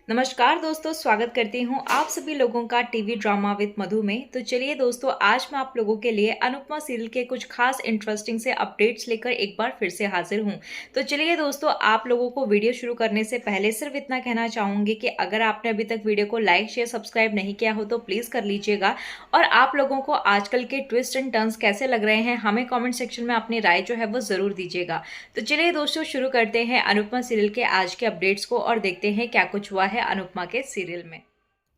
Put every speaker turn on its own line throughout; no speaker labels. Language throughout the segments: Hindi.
नमस्कार दोस्तों, स्वागत करती हूँ आप सभी लोगों का टीवी ड्रामा विद मधु में। तो चलिए दोस्तों, आज मैं आप लोगों के लिए अनुपमा सीरियल के कुछ खास इंटरेस्टिंग से अपडेट्स लेकर एक बार फिर से हाजिर हूँ। तो चलिए दोस्तों, आप लोगों को वीडियो शुरू करने से पहले सिर्फ इतना कहना चाहूंगी कि अगर आपने अभी तक वीडियो को लाइक शेयर सब्सक्राइब नहीं किया हो तो प्लीज कर लीजिएगा। और आप लोगों को आजकल के ट्विस्ट एंड टर्न्स कैसे लग रहे हैं, हमें कॉमेंट सेक्शन में अपनी राय जो है वो जरूर दीजिएगा। तो चलिए दोस्तों, शुरू करते हैं अनुपमा सीरियल के आज के अपडेट्स को और देखते हैं क्या कुछ हुआ है अनुपमा के सीरियल में।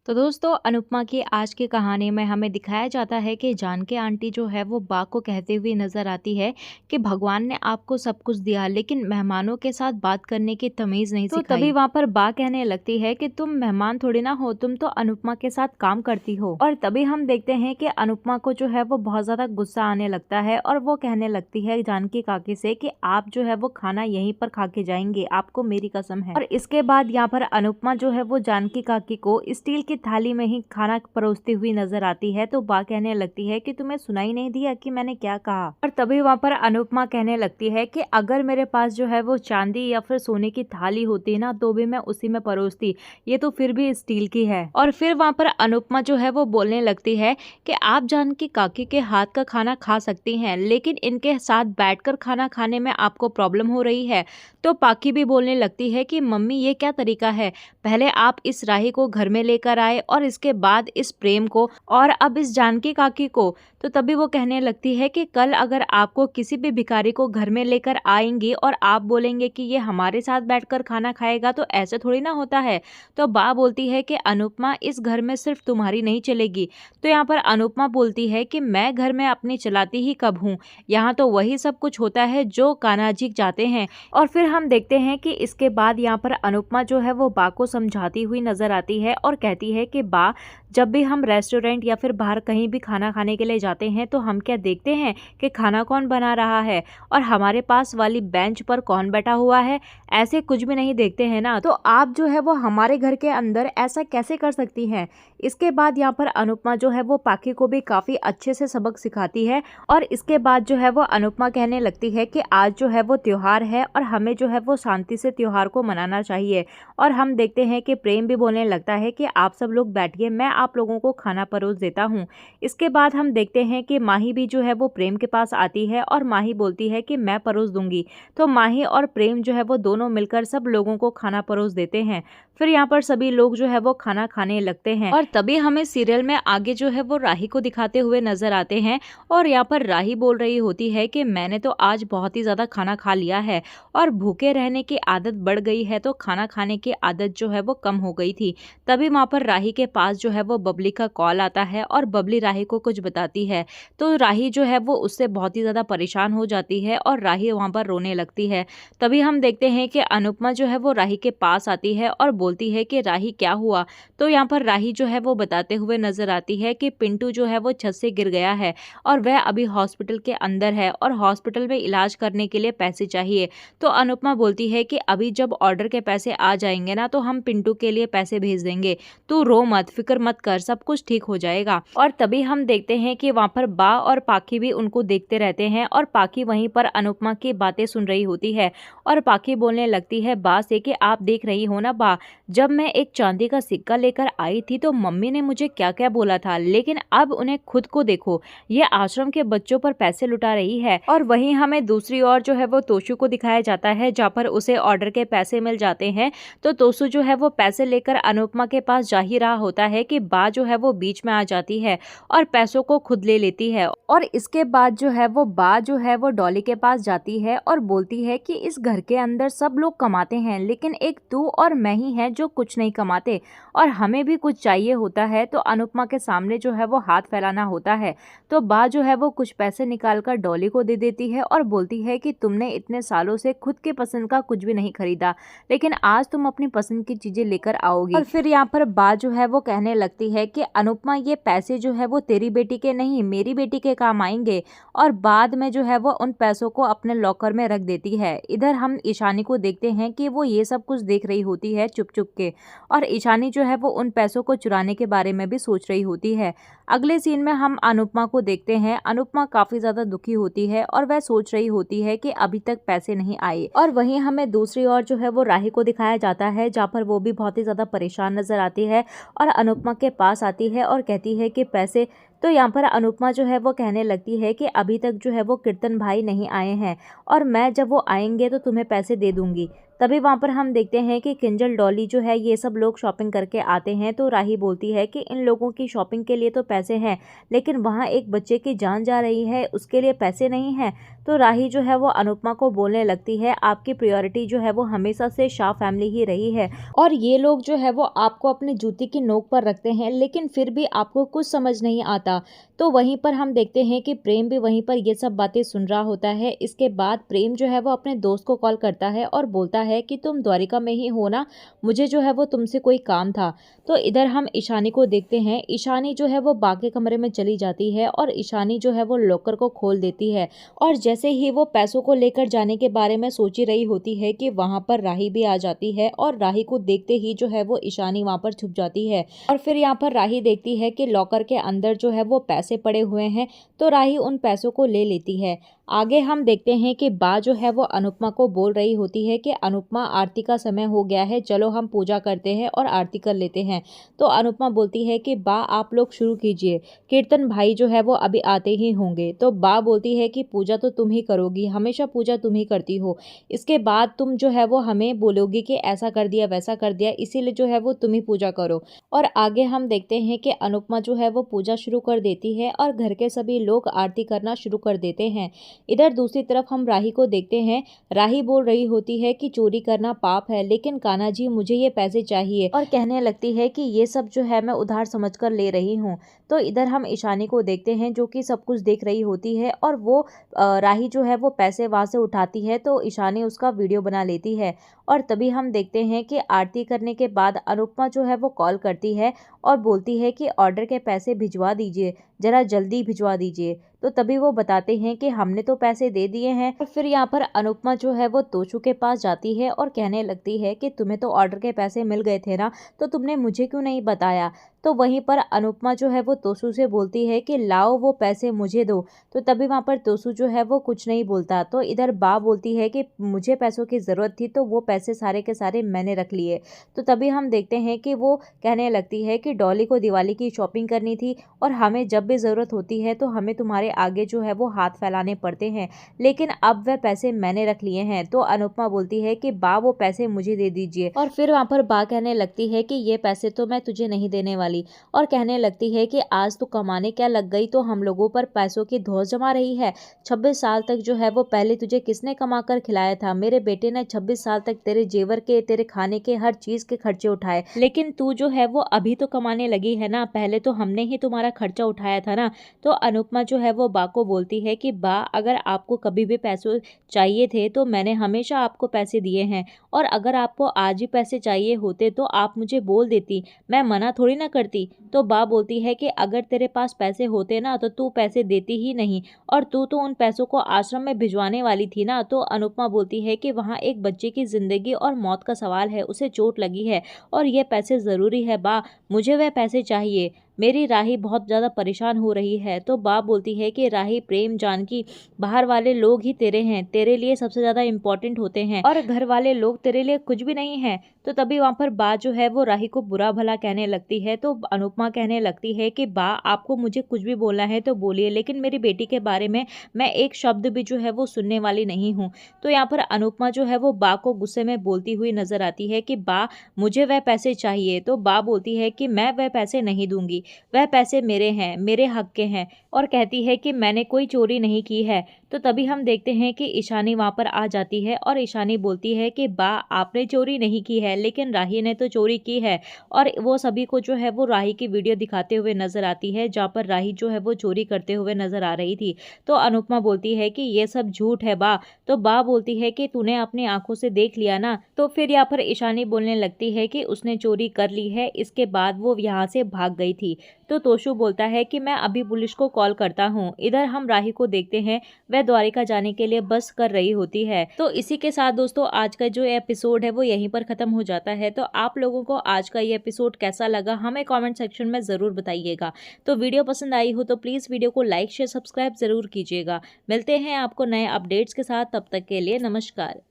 तो दोस्तों, अनुपमा की आज की कहानी में हमें दिखाया जाता है कि जानकी आंटी जो है वो बा को कहते हुए नजर आती है कि भगवान ने आपको सब कुछ दिया लेकिन मेहमानों के साथ बात करने की तमीज नहीं सिखाई। तभी वहाँ पर बा कहने लगती है कि तुम मेहमान थोड़ी ना हो, तुम तो अनुपमा के साथ काम करती हो। और तभी हम देखते हैं कि अनुपमा को जो है वो बहुत ज्यादा गुस्सा आने लगता है और वो कहने लगती है जानकी काकी से कि आप जो है वो खाना यहीं पर खा के जाएंगे, आपको मेरी कसम है। और इसके बाद यहाँ पर अनुपमा जो है वो जानकी काकी को स्टील की थाली में ही खाना परोसती हुई नजर आती है। तो बा कहने लगती है कि तुम्हें सुनाई नहीं दिया कि मैंने क्या कहा। और तभी वहाँ पर अनुपमा कहने लगती है कि अगर मेरे पास जो है वो चांदी या फिर सोने की थाली होती ना तो भी मैं उसी में परोसती, ये तो फिर भी स्टील की है। और फिर वहाँ पर अनुपमा जो है वो बोलने लगती है कि आप जानकी काकी के हाथ का खाना खा सकती हैं लेकिन इनके साथ बैठकर खाना खाने में आपको प्रॉब्लम हो रही है। तो पाकी भी बोलने लगती है कि मम्मी ये क्या तरीका है, पहले आप इस राही को घर में लेकर आए और इसके बाद इस प्रेम को और अब इस जानकी काकी को। तो तभी वो कहने लगती है कि कल अगर आपको किसी भी भिखारी को घर में लेकर आएंगी और आप बोलेंगे कि ये हमारे साथ बैठकर खाना खाएगा तो ऐसे थोड़ी ना होता है। तो बा बोलती है कि अनुपमा इस घर में सिर्फ तुम्हारी नहीं चलेगी। तो यहाँ पर अनुपमा बोलती है कि मैं घर में अपनी चलाती ही कब हूँ, यहाँ तो वही सब कुछ होता है जो कान्हा जी चाहते हैं। और फिर हम देखते हैं कि इसके बाद यहाँ पर अनुपमा जो है वो बा को समझाती हुई नजर आती है और कहती है कि बा, जब भी हम रेस्टोरेंट या फिर बाहर कहीं भी खाना खाने के लिए जाते हैं तो हम क्या देखते हैं कि खाना कौन बना रहा है और हमारे पास वाली बेंच पर कौन बैठा हुआ है, ऐसे कुछ भी नहीं देखते हैं ना। तो आप जो है वो हमारे घर के अंदर ऐसा कैसे कर सकती हैं। इसके बाद यहाँ पर अनुपमा जो है वो पाखी को भी काफी अच्छे से सबक सिखाती है। और इसके बाद जो है वो अनुपमा कहने लगती है कि आज जो है वो त्योहार है और हमें जो है वो शांति से त्योहार को मनाना चाहिए। और हम देखते हैं कि प्रेम भी बोलने लगता है कि आप सब लोग बैठिए, मैं आप लोगों को खाना परोस देता हूँ। इसके बाद हम देखते हैं कि माही भी जो है वो प्रेम के पास आती है और माही बोलती है कि मैं परोस दूंगी। तो माही और प्रेम जो है वो दोनों मिलकर सब लोगों को खाना परोस देते हैं। फिर यहाँ पर सभी लोग जो है वो खाना खाने लगते हैं और तभी हमें सीरियल में आगे जो है वो राही को दिखाते हुए नजर आते हैं। और यहाँ पर राही बोल रही होती है कि मैंने तो आज बहुत ही ज्यादा खाना खा लिया है और भूखे रहने की आदत बढ़ गई है, तो खाना खाने की आदत जो है वो कम हो गई थी। तभी वहाँ पर राही के पास जो है वो बबली का कॉल आता है और बबली राही को कुछ बताती है। तो राही जो है वो उससे बहुत ही ज्यादा परेशान हो जाती है और राही वहाँ पर रोने लगती है। तभी हम देखते हैं कि अनुपमा जो है वो राही के पास आती है और बोलती है कि राही क्या हुआ। तो यहाँ पर राही जो है वो बताते हुए नजर आती है कि पिंटू जो है वो छत से गिर गया है और वह अभी हॉस्पिटल के अंदर है और हॉस्पिटल में इलाज करने के लिए पैसे चाहिए। तो अनुपमा बोलती है कि अभी जब ऑर्डर के पैसे आ जाएंगे ना तो हम पिंटू के लिए पैसे भेज देंगे, तू रो मत, फिक्र मत कर, सब कुछ ठीक हो जाएगा। और तभी हम देखते हैं कि वहाँ पर बा और पाखी भी उनको देखते रहते हैं और पाखी वहीं पर अनुपमा की बातें सुन रही होती है। और पाखी बोलने लगती है बा से कि आप देख रही हो ना बा, जब मैं एक चांदी का सिक्का लेकर आई थी तो मम्मी ने मुझे क्या क्या बोला था, लेकिन अब उन्हें खुद को देखो, ये आश्रम के बच्चों पर पैसे लुटा रही है। और वहीं हमें दूसरी ओर जो है वो तोशु को दिखाया जाता है जहाँ पर उसे ऑर्डर के पैसे मिल जाते हैं। तो तोशु जो है वो पैसे लेकर अनुपमा के पास जा ही रहा होता है कि बा जो है वो बीच में आ जाती है और पैसों को खुद ले लेती है। और इसके बाद जो है वो बा जो है वो डॉली के पास जाती है और बोलती है कि इस घर के अंदर सब लोग कमाते हैं लेकिन एक तू और मैं ही है जो कुछ नहीं कमाते और हमें भी कुछ चाहिए होता है। तो अनुपमा के सामने जो है वो हाथ फैलाना होता है। तो बा जो है वो कुछ पैसे निकालकर डॉली को दे देती है और बोलती है कि तुमने इतने सालों से खुद के पसंद का कुछ भी नहीं खरीदा, लेकिन आज तुम अपनी पसंद की चीजें लेकर आओगी। और फिर यहाँ पर बा जो है वो कहने लगती है कि अनुपमा ये पैसे जो है वो तेरी बेटी के नहीं मेरी बेटी के काम आएंगे। और बाद में जो है वो उन पैसों को अपने लॉकर में रख देती है। इधर हम ईशानी को देखते हैं कि वो ये सब कुछ देख रही होती है चुपचाप चुप के, और ईशानी जो है वो उन पैसों को चुराने के बारे में भी सोच रही होती है। अगले सीन में हम अनुपमा को देखते हैं। अनुपमा काफी ज्यादा दुखी होती है और वह सोच रही होती है कि अभी तक पैसे नहीं आए। और वहीं हमें दूसरी ओर जो है वो राही को दिखाया जाता है, जहाँ पर वो भी बहुत ही ज्यादा परेशान नजर आती है और अनुपमा के पास आती है और कहती है कि पैसे। तो यहाँ पर अनुपमा जो है वो कहने लगती है कि अभी तक जो है वो कीर्तन भाई नहीं आए हैं और मैं जब वो आएंगे तो तुम्हें पैसे दे दूंगी। तभी वहाँ पर हम देखते हैं कि किंजल, डॉली जो है ये सब लोग शॉपिंग करके आते हैं। तो राही बोलती है कि इन लोगों की शॉपिंग के लिए तो पैसे हैं, लेकिन वहाँ एक बच्चे की जान जा रही है, उसके लिए पैसे नहीं हैं। तो राही जो है वो अनुपमा को बोलने लगती है, आपकी प्रायोरिटी जो है वो हमेशा से शाह फैमिली ही रही है और ये लोग जो है वो आपको अपनी जूती की नोक पर रखते हैं, लेकिन फिर भी आपको कुछ समझ नहीं आता। तो वहीं पर हम देखते हैं कि प्रेम भी वहीं पर ये सब बातें सुन रहा होता है। इसके बाद प्रेम जो है वो अपने दोस्त को कॉल करता है और बोलता है कि तुम द्वारिका में ही हो ना, मुझे जो है वो तुमसे कोई काम था। तो इधर हम ईशानी को देखते हैं। ईशानी जो है वो बाकी कमरे में चली जाती है और ईशानी जो है वो लॉकर को खोल देती है और जैसे ही वो पैसों को लेकर जाने के बारे में सोच रही होती है कि वहां पर राही भी आ जाती है और राही को देखते ही जो है वो ईशानी वहां पर छुप जाती है। और फिर यहाँ पर राही देखती है कि लॉकर के अंदर जो है वो पैसे पड़े हुए हैं, तो राही उन पैसों को ले लेती है। आगे हम देखते हैं कि बा जो है वो अनुपमा को बोल रही होती है कि अनुपमा, आरती का समय हो गया है, चलो हम पूजा करते हैं और आरती कर लेते हैं। तो अनुपमा बोलती है कि बा आप लोग शुरू कीजिए, कीर्तन भाई जो है वो अभी आते ही होंगे। तो बा बोलती है कि पूजा तो तुम ही करोगी, हमेशा पूजा तुम ही करती हो, इसके बाद तुम जो है वो हमें बोलोगी कि ऐसा कर दिया वैसा कर दिया, इसीलिए जो है वो तुम ही पूजा करो। और आगे हम देखते हैं कि अनुपमा जो है वो पूजा शुरू कर देती है और घर के सभी लोग आरती करना शुरू कर देते हैं। इधर दूसरी तरफ हम राही को देखते हैं। राही बोल रही होती है कि चोरी करना पाप है, लेकिन कान्हा जी मुझे ये पैसे चाहिए, और कहने लगती है कि ये सब जो है मैं उधार समझकर ले रही हूँ। तो इधर हम ईशानी को देखते हैं जो कि सब कुछ देख रही होती है और वो राही जो है वो पैसे वहां से उठाती है, तो ईशानी उसका वीडियो बना लेती है। और तभी हम देखते हैं कि आरती करने के बाद अनुपमा जो है वो कॉल करती है और बोलती है कि ऑर्डर के पैसे भिजवा दीजिए, जरा जल्दी भिजवा दीजिए। तो तभी वो बताते हैं कि हमने तो पैसे दे दिए हैं। और फिर यहाँ पर अनुपमा जो है वो तोशु के पास जाती है और कहने लगती है कि तुम्हें तो ऑर्डर के पैसे मिल गए थे ना, तो तुमने मुझे क्यों नहीं बताया। तो वहीं पर अनुपमा जो है वो तोशु से बोलती है कि लाओ वो पैसे मुझे दो। तो तभी वहाँ पर तोशु जो है वो कुछ नहीं बोलता। तो इधर बा बोलती है कि मुझे पैसों की ज़रूरत थी, तो वो पैसे सारे के सारे मैंने रख लिए। तो तभी हम देखते हैं कि वो कहने लगती है कि डॉली को दिवाली की शॉपिंग करनी थी और हमें जब भी ज़रूरत होती है तो हमें तुम्हारे आगे जो है वो हाथ फैलाने पड़ते हैं, लेकिन अब वह पैसे मैंने रख लिए हैं। तो अनुपमा बोलती है कि बा वो पैसे मुझे दे दीजिए। और फिर वहाँ पर बा कहने लगती है कि ये पैसे तो मैं तुझे नहीं देने वाली, और कहने लगती है कि आज तू कमाने क्या लग गई, तो हम लोगों पर पैसों की धौंस जमा रही है। 26 साल तक जो है वो पहले तुझे किसने कमा कर खिलाया था? मेरे बेटे ने 26 साल तक तेरे जेवर के, तेरे खाने के, हर चीज के खर्चे उठाए, लेकिन तू जो है वो अभी तो कमाने लगी है ना, पहले तो हमने ही तुम्हारा खर्चा उठाया था ना। तो अनुपमा जो है वो बा को बोलती है कि बा, अगर आपको कभी भी पैसे चाहिए थे तो मैंने हमेशा आपको पैसे दिए हैं, और अगर आपको आज ही पैसे चाहिए होते तो आप मुझे बोल देती, मैं मना थोड़ी ना करती। तो बा बोलती है कि अगर तेरे पास पैसे होते ना तो तू पैसे देती ही नहीं, और तू तो उन पैसों को आश्रम में भिजवाने वाली थी ना। तो अनुपमा बोलती है कि वहाँ एक बच्चे की जिंदगी और मौत का सवाल है, उसे चोट लगी है और ये पैसे ज़रूरी है बा, मुझे वह पैसे चाहिए, मेरी राही बहुत ज़्यादा परेशान हो रही है। तो बा बोलती है कि राही, प्रेम, जानकी, बाहर वाले लोग ही तेरे हैं, तेरे लिए सबसे ज़्यादा इम्पोर्टेंट होते हैं, और घर वाले लोग तेरे लिए कुछ भी नहीं है। तो तभी वहाँ पर बा जो है वो राही को बुरा भला कहने लगती है। तो अनुपमा कहने लगती है कि बा, आपको मुझे कुछ भी बोलना है तो बोलिए, लेकिन मेरी बेटी के बारे में मैं एक शब्द भी जो है वो सुनने वाली नहीं हूँ। तो यहाँ पर अनुपमा जो है वो बा को गुस्से में बोलती हुई नजर आती है कि बा, मुझे वह पैसे चाहिए। तो बा बोलती है कि मैं वह पैसे नहीं दूंगी, वह पैसे मेरे हैं, मेरे हक के हैं, और कहती है कि मैंने कोई चोरी नहीं की है। तो तभी हम देखते हैं कि ईशानी वहाँ पर आ जाती है और ईशानी बोलती है कि बा, आपने चोरी नहीं की है, लेकिन राही ने तो चोरी की है। और वो सभी को जो है वो राही की वीडियो दिखाते हुए नजर आती है, जहाँ पर राही जो है वो चोरी करते हुए नजर आ रही थी। तो अनुपमा बोलती है कि ये सब झूठ है बा। तो बा बोलती है कि तूने अपनी आंखों से देख लिया ना। तो फिर यहाँ पर ईशानी बोलने लगती है कि उसने चोरी कर ली है, इसके बाद वो यहाँ से भाग गई थी। तो तोशु बोलता है कि मैं अभी पुलिस को कॉल करता हूँ। इधर हम राही को देखते हैं, वह द्वारिका जाने के लिए बस कर रही होती है। तो इसी के साथ दोस्तों आज का जो एपिसोड है वो यहीं पर खत्म हो जाता है। तो आप लोगों को आज का ये एपिसोड कैसा लगा हमें कमेंट सेक्शन में ज़रूर बताइएगा। तो वीडियो पसंद आई हो तो प्लीज़ वीडियो को लाइक शेयर सब्सक्राइब ज़रूर कीजिएगा। मिलते हैं आपको नए अपडेट्स के साथ, तब तक के लिए नमस्कार।